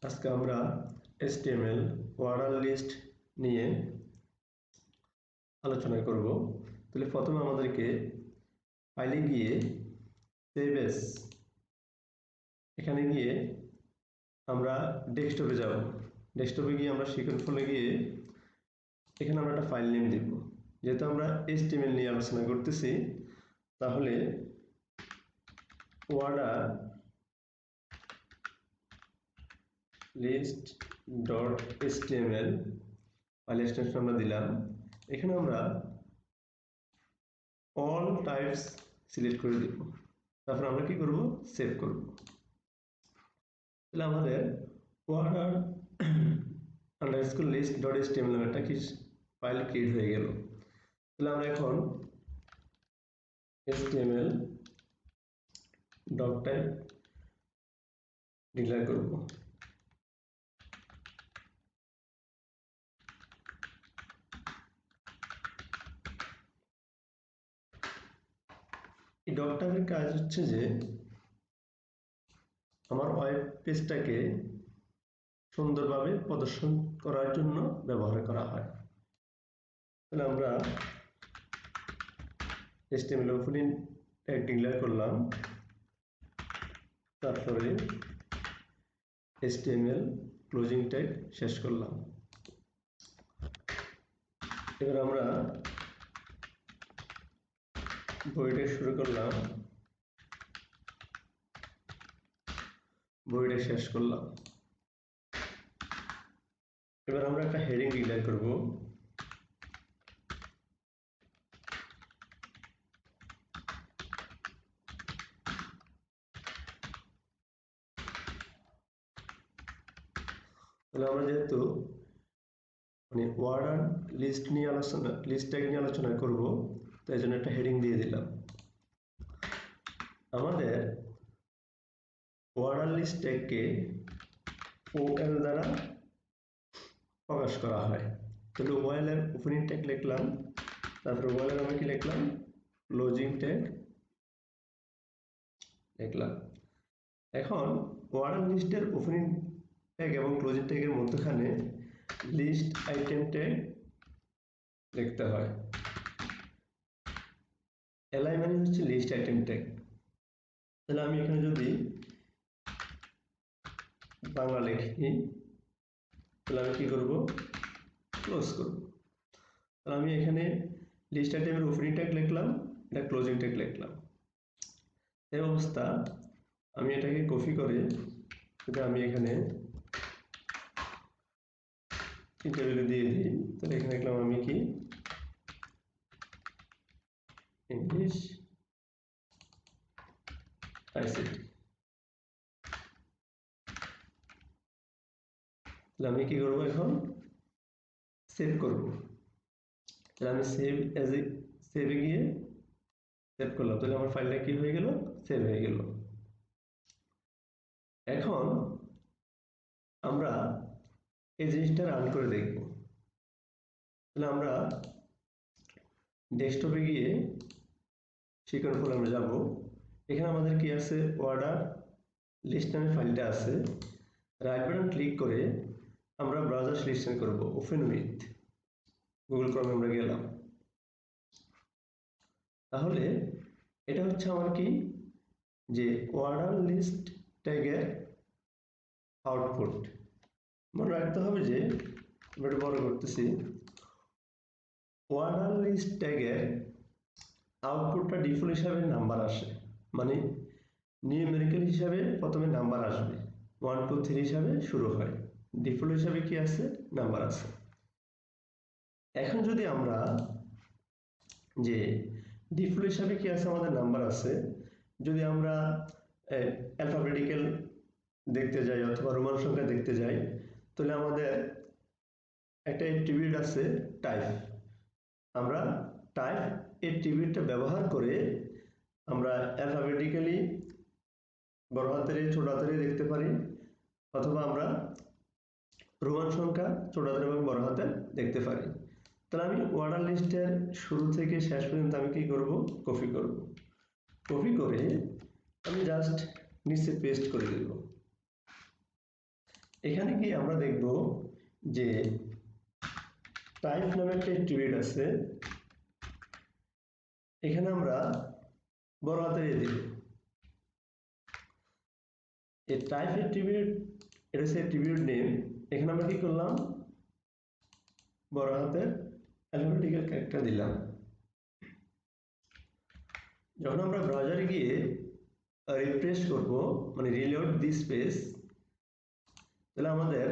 আজকে আমরা HTML order list নিয়ে আলোচনা করব। তাহলে প্রথমে আমাদেরকে ফাইলে গিয়ে সেভ এস, এখানে গিয়ে আমরা ডেস্কটপে যাব। ডেস্কটপে গিয়ে আমরা সেকেন্ড ফলে গিয়ে এখানে আমরা একটা ফাইল নেম দিব। যেহেতু আমরা HTML নিয়ে আলোচনা করতেছি, তাহলে order list dot HTML file extension আমরা দিলাম। এখানে আমরা অল টাইপস সিলেক্ট করে দেব। তারপর আমরা কি করব, সেভ করব। তাহলে আমাদের order underscore list dot HTML নামে একটা কি ফাইল ক্রিয়েট হয়ে গেল। তাহলে আমরা এখন HTML ডট টাইপ ডিক্লেয়ার করব। এই ডট টাইপের কাজ হচ্ছে যে আমার ওয়েব পেজটাকে সুন্দরভাবে প্রদর্শন করার জন্য ব্যবহার করা হয়। তাহলে আমরা HTML ওপেনিং ট্যাগ ডিক্লেয়ার করলাম, তারপরে HTML ক্লোজিং ট্যাগ শেষ করলাম। এবার আমরা বইটা শুরু করলাম, বইটা শেষ করলাম। এবার আমরা একটা হেডিং ডিক্লেয়ার করব। তাহলে আমরা যেহেতু অর্ডার লিস্ট নিয়ে আলোচনা, লিস্ট ট্যাগ নিয়ে আলোচনা করব, তাই জন্য একটা হেডিং দিয়ে দিলাম। আমাদের অর্ডার লিস্ট ট্যাগকে OL দ্বারা প্রকাশ করা হয়। তাহলে OL এর ওপেনিং ট্যাগ লিখলাম, তারপরে OL এর আমরা কি লিখলাম, ক্লোজিং ট্যাগ লিখলাম। এখন অর্ডার লিস্টের ওপেনিং ট্যাগ এবং ক্লোজিং ট্যাগের মধ্যখানে লিস্ট আইটেম ট্যাগ লিখতে হয়। এলআই মানে হচ্ছে লিস্ট আইটেম ট্যাগ। তাহলে আমি এখানে যদি বাংলা লিখি, তাহলে আমি কি করব, ক্লোজ করব। তাহলে আমি এখানে লিস্ট আইটেমের ওপেনিং ট্যাগ লিখলাম, এটা ক্লোজিং ট্যাগ লিখলাম। এই অবস্থা আমি এটাকে কপি করে যদি আমি এখানে টেবিলে দিয়ে দিই, তাহলে এখানে লিখলাম আমি কি, ইংলিশ ICT। তাহলে আমি কি করব, এখন সেভ করব। তাহলে আমি সেভ এজ এ, সেভে গিয়ে সেভ করলাম। তাহলে আমার ফাইলটা কি হয়ে গেল, সেভ হয়ে গেল। এখন আমরা এই জিনিসটা রান করে দেখব। তাহলে আমরা ডেস্কটপে গিয়ে সেকেন্ড ফলে আমরা যাব। এখানে আমাদের কি আছে, অর্ডার লিস্ট নামে ফাইলটা আছে। রাইট বাটন ক্লিক করে আমরা ব্রাউজার সিলেকশন করব, ওপেন উইথ গুগল ক্রমে আমরা গেলাম। তাহলে এটা হচ্ছে আমার কি, যে অর্ডার লিস্ট ট্যাগের আউটপুট। মনে রাখতে হবে যে, আমরা একটু বড় করতেছি, অর্ডার লিস্ট ট্যাগের আউটপুটটা ডিফল্ট হিসাবে নাম্বার আসে, মানে নিউমেরিক্যাল হিসাবে প্রথমে নাম্বার আসবে, 1 2 3 হিসাবে শুরু হয়। ডিফল্ট হিসাবে কি আছে, নাম্বার আছে। এখন যদি আমরা যে ডিফল্ট হিসাবে কি আছে, আমাদের নাম্বার আছে, যদি আমরা অ্যালফাবেটিক্যাল দেখতে যাই অথবা রোমান সংখ্যা দেখতে যাই, তাহলে আমাদের একটা অ্যাট্রিবিউট আছে টাইপ। আমরা টাইপ অ্যাট্রিবিউটটা ব্যবহার করে আমরা অ্যালফাবেটিক্যালি বড় হাতের ছোট হাতের দেখতে পারি, অথবা আমরা রোমান সংখ্যা ছোট হাতের এবং বড় হাতের দেখতে পারি। তাহলে আমি অর্ডার লিস্টের শুরু থেকে শেষ পর্যন্ত আমি কি করব, কপি করব। কপি করে আমি জাস্ট নিচে পেস্ট করে দেব। এখানে কি আমরা দেখব যে টাইপ নামে একটা অ্যাট্রিবিউট আছে, এখানে আমরা বড় হাতের এ দিব। এই টাইপ অ্যাট্রিবিউট, এটা হচ্ছে অ্যাট্রিবিউট নেম। এখানে আমরা কি করলাম, বড় হাতের অ্যালফাবেটিক্যাল ক্যারেক্টার দিলাম। যখন আমরা ব্রাউজারে গিয়ে রিফ্রেশ করব, মানে রিলোড দিস পেজ, তাহলে আমাদের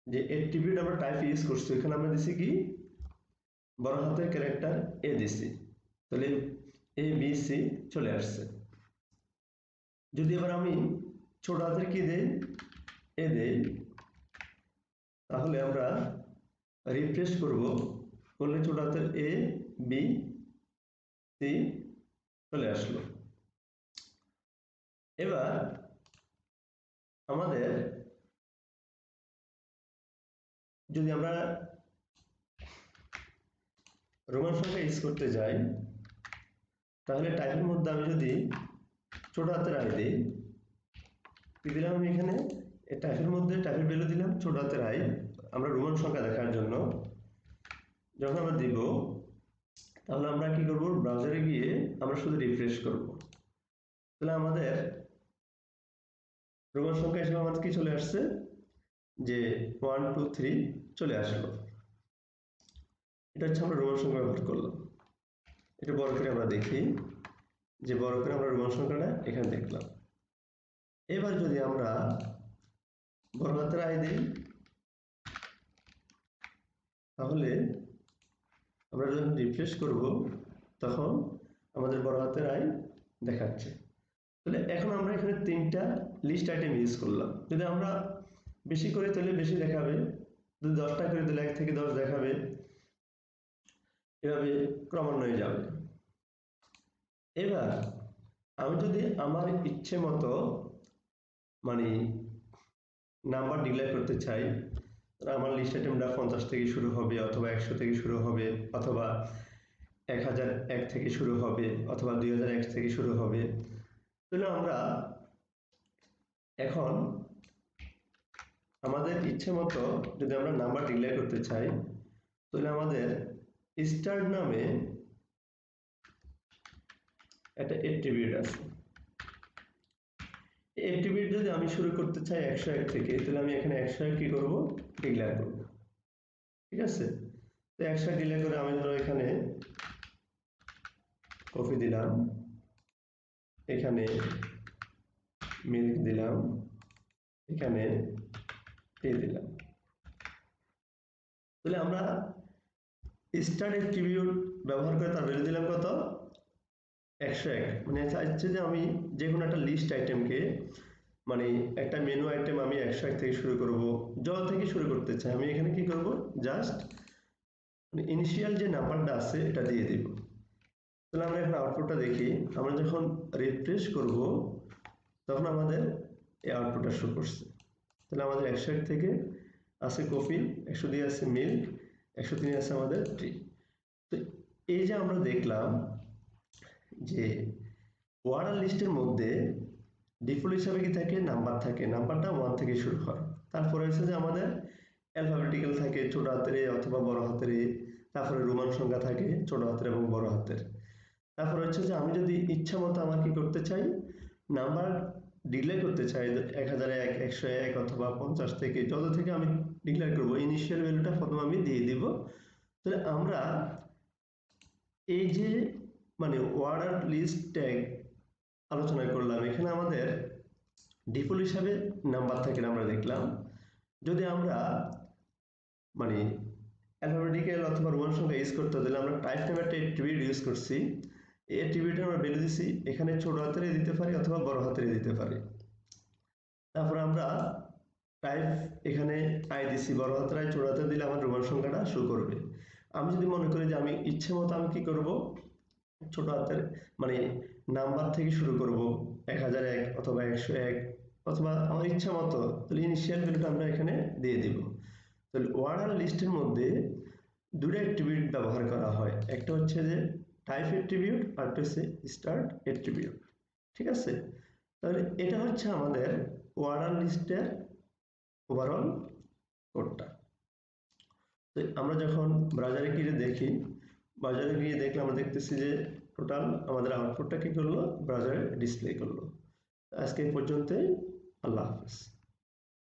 যে অ্যাট্রিবিউট আমরা টাইপ ইউজ করছি, এখানে আমরা দিছি কি বড় হাতের ক্যারেক্টার এ দিছি, তাহলে এ বি সি চলে আসছে। যদি এবার আমি ছোট হাতের কি দেই, এ দেই, তাহলে আমরা রিফ্রেশ করব, করলে ছোট হাতের এ বি সি চলে আসলো। এবার আমাদের যদি আমরা রোমান সংখ্যা ইউজ করতে যাই, তাহলে টাইপের মধ্যে আমি যদি ছোট হাতের আই দিই, কি দিলাম আমি এখানে টাইপের মধ্যে টাইপের ভ্যালু দিলাম ছোট হাতের আই, আমরা রোমান সংখ্যা দেখার জন্য। যখন আমরা দিব, তাহলে আমরা কি করব, ব্রাউজারে গিয়ে আমরা শুধু রিফ্রেশ করব, তাহলে আমাদের রোমান সংখ্যা হিসেবে আমাদের কি চলে আসছে, যে 1 2 3 চলে আসলো। এটা হচ্ছে আমরা রোমান সংখ্যা ব্যবহার করলাম। এটা বড় করে আমরা দেখি, যে বড় করে আমরা রোমান সংখ্যাটা এখানে দেখলাম। এবার যদি আমরা বড় হাতের আই দিই, তাহলে আমরা যখন রিফ্রেশ করব, তখন আমাদের বড় হাতের আই দেখাচ্ছে। তাহলে এখন আমরা এখানে 3টা লিস্ট আইটেম ইউজ করলাম। যদি আমরা বেশি করে তাহলে বেশি দেখাবে, যদি 10টা করে তাহলে 1 থেকে 10 দেখাবে, এভাবে ক্রমান্বয়ে যাবে। এবার আমি যদি আমার ইচ্ছে মতো মানে নাম্বার ডিক্লেয়ার করতে চাই, আমার লিস্ট আইটেমটা 50 থেকে শুরু হবে, অথবা 100 থেকে শুরু হবে, অথবা 1001 থেকে শুরু হবে, অথবা 2001 থেকে শুরু হবে, তাহলে আমরা এখন আমাদের ইচ্ছে মতো যদি আমরা নাম্বার ডিক্লেয়ার করতে চাই, তাহলে আমাদের স্টার্ট নামে একটা অ্যাট্রিবিউট আছে। এই অ্যাট্রিবিউট যদি আমি শুরু করতে চাই 101 থেকে, তাহলে আমি এখানে 101 কি করব, ডিক্লেয়ার করব। ঠিক আছে, তো 101 ডিক্লেয়ার করে আমি ধরো এখানে কফি দিলাম, এখানে মিল্ক দিলাম, এখানে টি দিলাম। তাহলে আমরা স্টার্ট অ্যাট্রিবিউট ব্যবহার করে তার ভ্যালু দিলাম কত, 101। মানে চাইছে যে আমি যে কোনো একটা লিস্ট আইটেমকে, মানে একটা মেনু আইটেম আমি 101 থেকে শুরু করব, যত থেকে শুরু করতে চাই, আমি এখানে কি করব, জাস্ট ইনিশিয়াল যে নাম্বারটা আছে এটা দিয়ে দিব। তাহলে আমরা এখন আউটপুটটা দেখি, আমরা যখন রিফ্রেশ করব, তখন আমাদের এই আউটপুটটা শো করছে। তাহলে আমাদের 101 থেকে আছে কফি, 102 আছে মিল্ক, 103 আছে আমাদের টি। তো এই যে আমরা দেখলাম যে ওয়ার্ডার লিস্টের মধ্যে ডিফল্ট হিসাবে কি থাকে, নাম্বার থাকে, নাম্বারটা 1 থেকে শুরু হয়। তারপরে হচ্ছে যে আমাদের অ্যালফাবেটিক্যাল থাকে, ছোট হাতের এ অথবা বড় হাতের এ, তারপরে রোমান সংখ্যা থাকে ছোট হাতের এবং বড় হাতের। তারপরে হচ্ছে যে আমি যদি ইচ্ছা মতো আমার কি করতে চাই, নাম্বার ডিক্লেয়ার করতে চাই 1001, 101 অথবা 50 থেকে, যত থেকে আমি ডিক্লেয়ার করব, ইনিশিয়াল ভ্যালুটা প্রথমে আমি দিয়ে দিব। তাহলে আমরা এই যে মানে ওয়ার্ডার লিস্ট ট্যাগ আলোচনা করলাম, এখানে আমাদের ডিফল্ট হিসাবে নাম্বার থাকে আমরা দেখলাম। যদি আমরা মানে অ্যালফাবেটিক্যাল অথবা রোমান সংখ্যা ইউজ করতে, তাহলে আমরা টাইপ নামে একটা অ্যাট্রিবিউট ইউজ করছি। এই অ্যাট্রিবিউটে আমরা ভ্যালু দিছি, এখানে ছোট হাতের দিতে পারি অথবা বড় হাতের দিতে পারি। তারপর আমরা টাইপ এখানে আই দিছি, বড় হাতের আই, ছোট হাতের দিলে আমার রোমান সংখ্যাটা শো করবে। আমি যদি মনে করি যে আমি ইচ্ছে মতো আমি কি করব, ছোট হাতের মানে নাম্বার থেকে শুরু করব, 1001 অথবা 101 অথবা আমার ইচ্ছা মতো, তাহলে ইনিশিয়াল ভ্যালুটা আমরা এখানে দিয়ে দিব। তাহলে ওয়ার্ডার লিস্টের মধ্যে দুটো অ্যাট্রিবিউট ব্যবহার করা হয়, একটা হচ্ছে যে টাইপ অ্যাট্রিবিউট, আর একটা হচ্ছে স্টার্ট অ্যাট্রিবিউট। ঠিক আছে, তাহলে এটা হচ্ছে আমাদের অর্ডার লিস্টের ওভারঅল কোডটা। তো আমরা যখন ব্রাউজারে গিয়ে দেখি, ব্রাউজারে গিয়ে দেখলে আমরা দেখতেছি যে টোটাল আমাদের আউটপুটটা কি করলো, ব্রাউজারে ডিসপ্লে করলো। আজকে এই পর্যন্তই, আল্লাহ হাফেজ।